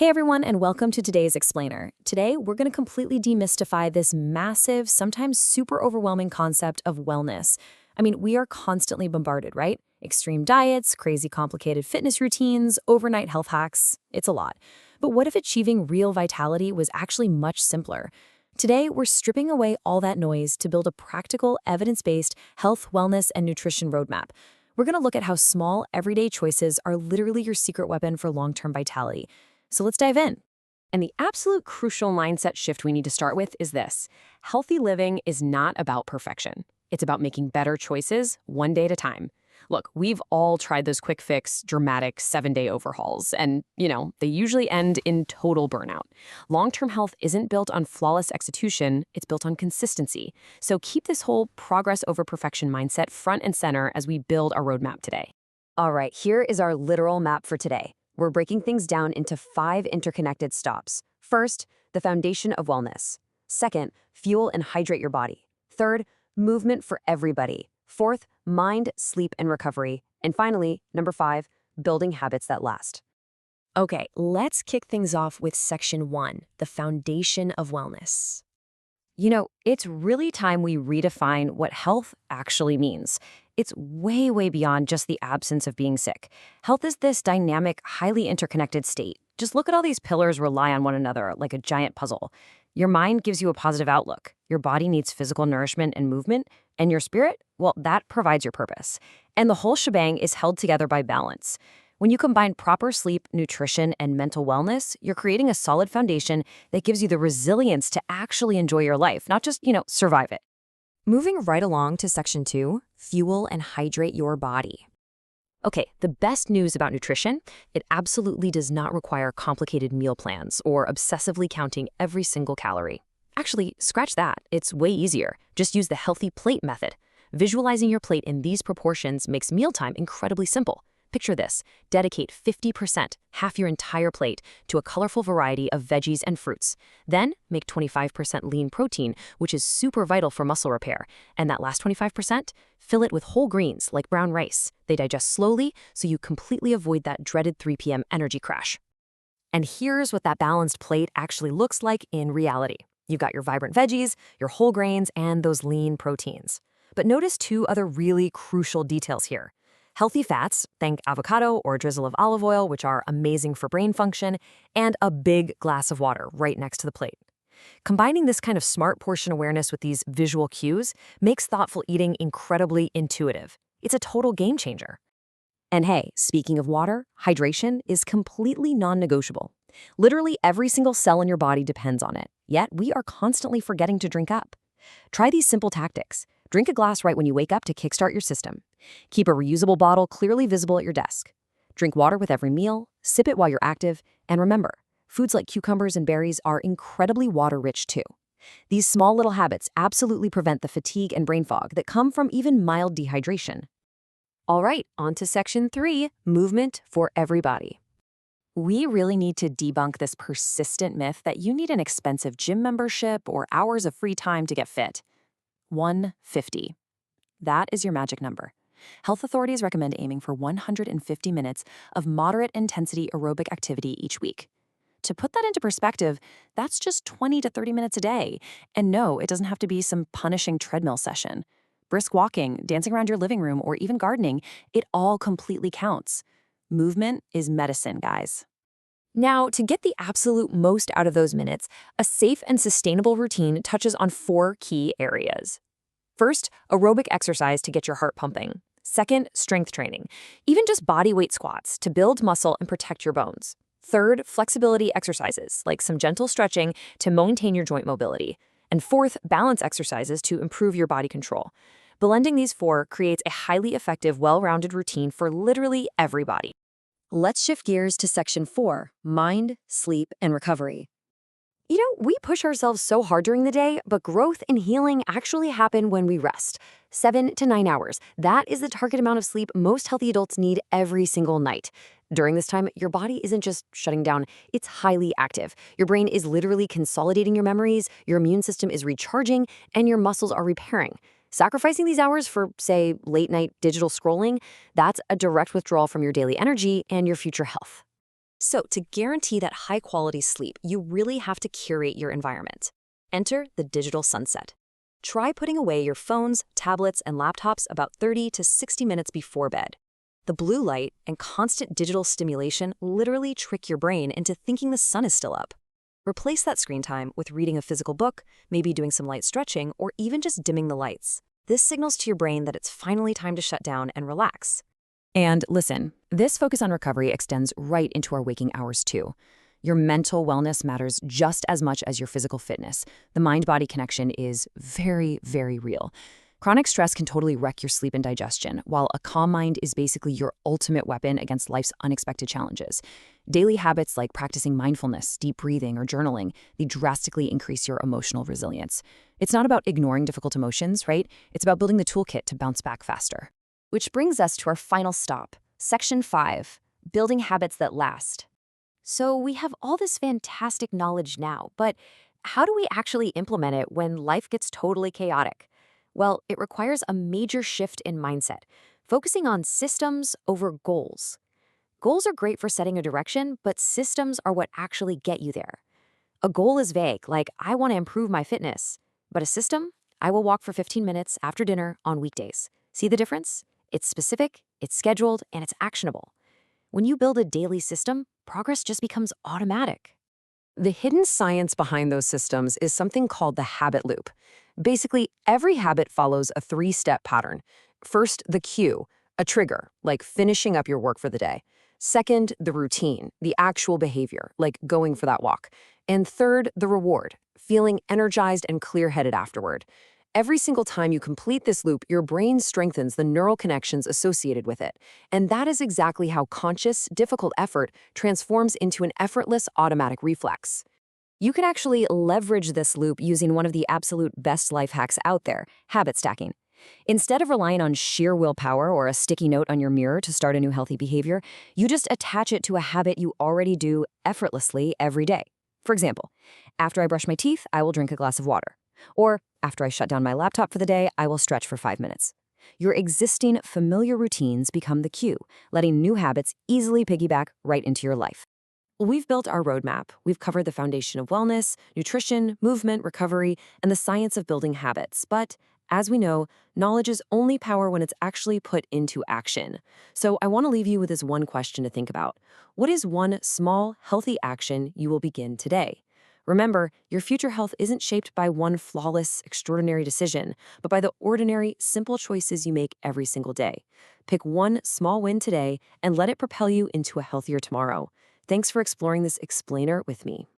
Hey everyone, and welcome to today's Explainer. Today, we're going to completely demystify this massive, sometimes super overwhelming concept of wellness. I mean, we are constantly bombarded, right? Extreme diets, crazy complicated fitness routines, overnight health hacks. It's a lot. But what if achieving real vitality was actually much simpler? Today, we're stripping away all that noise to build a practical, evidence-based health, wellness, and nutrition roadmap. We're going to look at how small, everyday choices are literally your secret weapon for long-term vitality. So let's dive in. And the absolute crucial mindset shift we need to start with is this. Healthy living is not about perfection. It's about making better choices one day at a time. Look, we've all tried those quick fix, dramatic 7-day overhauls, and, they usually end in total burnout. Long-term health isn't built on flawless execution, it's built on consistency. So keep this whole progress over perfection mindset front and center as we build our roadmap today. All right, here is our literal map for today. We're breaking things down into 5 interconnected stops. First, the foundation of wellness. Second, fuel and hydrate your body. Third, movement for everybody. Fourth, mind, sleep, and recovery. And finally, number 5, building habits that last. Okay, let's kick things off with section 1, the foundation of wellness. It's really time we redefine what health actually means. It's way, way beyond just the absence of being sick. Health is this dynamic, highly interconnected state. Just look at all these pillars rely on one another like a giant puzzle. Your mind gives you a positive outlook. Your body needs physical nourishment and movement. And your spirit, well, that provides your purpose. And the whole shebang is held together by balance. When you combine proper sleep, nutrition, and mental wellness, you're creating a solid foundation that gives you the resilience to actually enjoy your life, not just, survive it. Moving right along to section 2, fuel and hydrate your body. Okay, the best news about nutrition, it absolutely does not require complicated meal plans or obsessively counting every single calorie. Actually, scratch that. It's way easier. Just use the healthy plate method. Visualizing your plate in these proportions makes mealtime incredibly simple. Picture this. Dedicate 50%, half your entire plate, to a colorful variety of veggies and fruits. Then make 25% lean protein, which is super vital for muscle repair. And that last 25%, fill it with whole grains like brown rice. They digest slowly, so you completely avoid that dreaded 3 p.m. energy crash. And here's what that balanced plate actually looks like in reality. You've got your vibrant veggies, your whole grains, and those lean proteins. But notice 2 other really crucial details here. Healthy fats, think avocado or a drizzle of olive oil, which are amazing for brain function, and a big glass of water right next to the plate. Combining this kind of smart portion awareness with these visual cues makes thoughtful eating incredibly intuitive. It's a total game changer. And hey, speaking of water, hydration is completely non-negotiable. Literally every single cell in your body depends on it, yet we are constantly forgetting to drink up. Try these simple tactics. Drink a glass right when you wake up to kickstart your system. Keep a reusable bottle clearly visible at your desk. Drink water with every meal, sip it while you're active, and remember, foods like cucumbers and berries are incredibly water-rich too. These small little habits absolutely prevent the fatigue and brain fog that come from even mild dehydration. All right, on to section 3, movement for everybody. We really need to debunk this persistent myth that you need an expensive gym membership or hours of free time to get fit. 150. That is your magic number. Health authorities recommend aiming for 150 minutes of moderate intensity aerobic activity each week. To put that into perspective, that's just 20 to 30 minutes a day. And no, it doesn't have to be some punishing treadmill session. Brisk walking, dancing around your living room, or even gardening, it all completely counts. Movement is medicine, guys. Now, to get the absolute most out of those minutes, a safe and sustainable routine touches on 4 key areas. First, aerobic exercise to get your heart pumping. Second, strength training, even just body weight squats to build muscle and protect your bones. Third, flexibility exercises, like some gentle stretching to maintain your joint mobility. And fourth, balance exercises to improve your body control. Blending these 4 creates a highly effective, well-rounded routine for literally everybody. Let's shift gears to section 4, mind, sleep, and recovery. We push ourselves so hard during the day, but growth and healing actually happen when we rest. 7 to 9 hours. That is the target amount of sleep most healthy adults need every single night. During this time, your body isn't just shutting down, it's highly active. Your brain is literally consolidating your memories, your immune system is recharging, and your muscles are repairing. Sacrificing these hours for, say, late-night digital scrolling, that's a direct withdrawal from your daily energy and your future health. So, to guarantee that high-quality sleep, you really have to curate your environment. Enter the digital sunset. Try putting away your phones, tablets, and laptops about 30 to 60 minutes before bed. The blue light and constant digital stimulation literally trick your brain into thinking the sun is still up. Replace that screen time with reading a physical book, maybe doing some light stretching, or even just dimming the lights. This signals to your brain that it's finally time to shut down and relax. And listen, this focus on recovery extends right into our waking hours too. Your mental wellness matters just as much as your physical fitness. The mind-body connection is very, very real. Chronic stress can totally wreck your sleep and digestion, while a calm mind is basically your ultimate weapon against life's unexpected challenges. Daily habits like practicing mindfulness, deep breathing, or journaling, they drastically increase your emotional resilience. It's not about ignoring difficult emotions, right? It's about building the toolkit to bounce back faster. Which brings us to our final stop, Section 5, Building Habits That Last. So we have all this fantastic knowledge now, but how do we actually implement it when life gets totally chaotic? Well, it requires a major shift in mindset, focusing on systems over goals. Goals are great for setting a direction, but systems are what actually get you there. A goal is vague, like, I want to improve my fitness. But a system? I will walk for 15 minutes after dinner on weekdays. See the difference? It's specific, it's scheduled, and it's actionable. When you build a daily system, progress just becomes automatic. The hidden science behind those systems is something called the habit loop. Basically, every habit follows a 3-step pattern. First, the cue, a trigger, like finishing up your work for the day. Second, the routine, the actual behavior, like going for that walk. And third, the reward, feeling energized and clear-headed afterward. Every single time you complete this loop, your brain strengthens the neural connections associated with it. And that is exactly how conscious, difficult effort transforms into an effortless automatic reflex. You can actually leverage this loop using one of the absolute best life hacks out there, habit stacking. Instead of relying on sheer willpower or a sticky note on your mirror to start a new healthy behavior, you just attach it to a habit you already do effortlessly every day. For example, after I brush my teeth, I will drink a glass of water. Or after I shut down my laptop for the day, I will stretch for 5 minutes. Your existing familiar routines become the cue, letting new habits easily piggyback right into your life. We've built our roadmap. We've covered the foundation of wellness, nutrition, movement, recovery, and the science of building habits. But as we know, knowledge is only power when it's actually put into action. So I want to leave you with this one question to think about. What is one small, healthy action you will begin today? Remember, your future health isn't shaped by one flawless, extraordinary decision, but by the ordinary, simple choices you make every single day. Pick one small win today and let it propel you into a healthier tomorrow. Thanks for exploring this explainer with me.